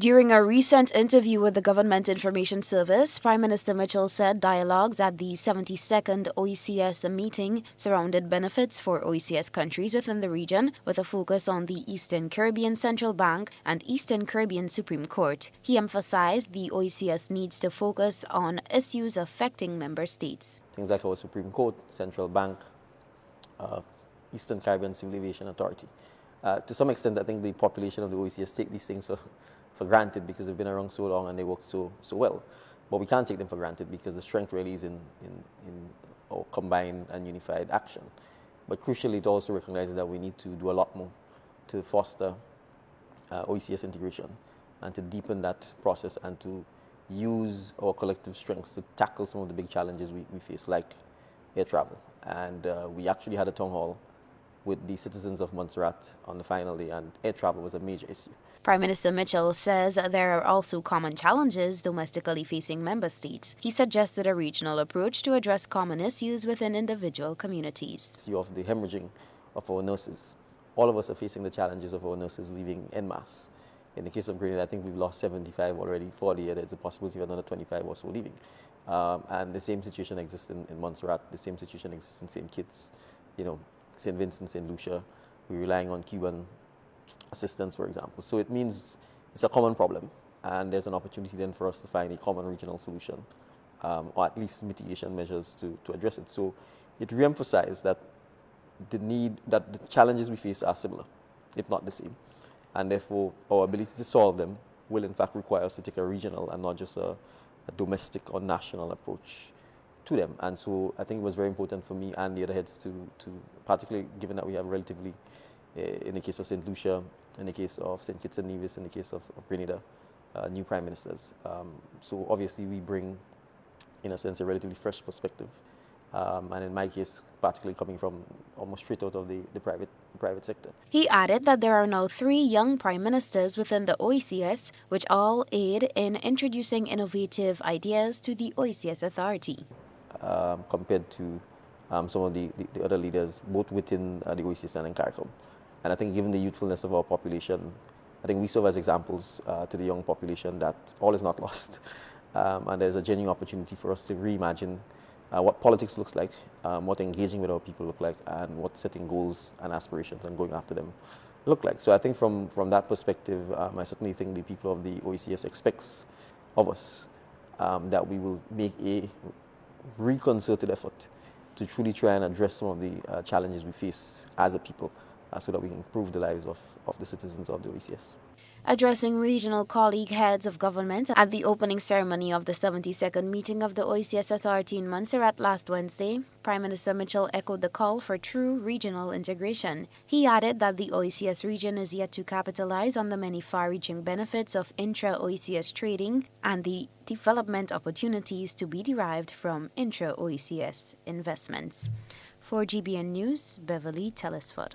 During a recent interview with the Government Information Service, Prime Minister Mitchell said dialogues at the 72nd OECS meeting surrounded benefits for OECS countries within the region, with a focus on the Eastern Caribbean Central Bank and Eastern Caribbean Supreme Court. He emphasized the OECS needs to focus on issues affecting member states. Things like our Supreme Court, Central Bank, Eastern Caribbean Civil Aviation Authority. To some extent, I think the population of the OECS take these things for granted because they've been around so long and they work so well. But we can't take them for granted because the strength really is in our combined and unified action. But crucially, it also recognizes that we need to do a lot more to foster OECS integration and to deepen that process and to use our collective strengths to tackle some of the big challenges we face, like air travel. And we actually had a town hall with the citizens of Monserrat on the final day, and air travel was a major issue. Prime Minister Mitchell says there are also common challenges domestically facing member states. He suggested a regional approach to address common issues within individual communities. You have the hemorrhaging of our nurses. All of us are facing the challenges of our nurses leaving en masse. In the case of Grenada, I think we've lost 75 already for the year. There's a possibility of another 25 or so leaving. And the same situation exists in Montserrat. The same situation exists in St. Kitts, St. Vincent, St. Lucia. We're relying on Cuban assistance, for example. So it means it's a common problem, and there's an opportunity then for us to find a common regional solution, or at least mitigation measures to address it. So it reemphasized that the challenges we face are similar, if not the same. And therefore, our ability to solve them will in fact require us to take a regional and not just a domestic or national approach to them. And so I think it was very important for me and the other heads to particularly given that we have relatively, in the case of St. Lucia, in the case of St. Kitts and Nevis, in the case of Grenada, new prime ministers. So obviously we bring, in a sense, a relatively fresh perspective. And in my case, particularly coming from almost straight out of the private sector. He added that there are now 3 young prime ministers within the OECS, which all aid in introducing innovative ideas to the OECS authority. Compared to some of the other leaders, both within the OECS and in CARICOM. And I think given the youthfulness of our population, I think we serve as examples to the young population that all is not lost. And there's a genuine opportunity for us to reimagine what politics looks like, what engaging with our people look like, and what setting goals and aspirations and going after them look like. So I think from that perspective, I certainly think the people of the OECS expects of us that we will make a reconcerted effort to truly try and address some of the challenges we face as a people so that we can improve the lives of the citizens of the OECS. Addressing regional colleague heads of government at the opening ceremony of the 72nd meeting of the OECS Authority in Monserrat last Wednesday, Prime Minister Mitchell echoed the call for true regional integration. He added that the OECS region is yet to capitalize on the many far-reaching benefits of intra-OECS trading and the development opportunities to be derived from intra-OECS investments. For GBN News, Beverly Telesford.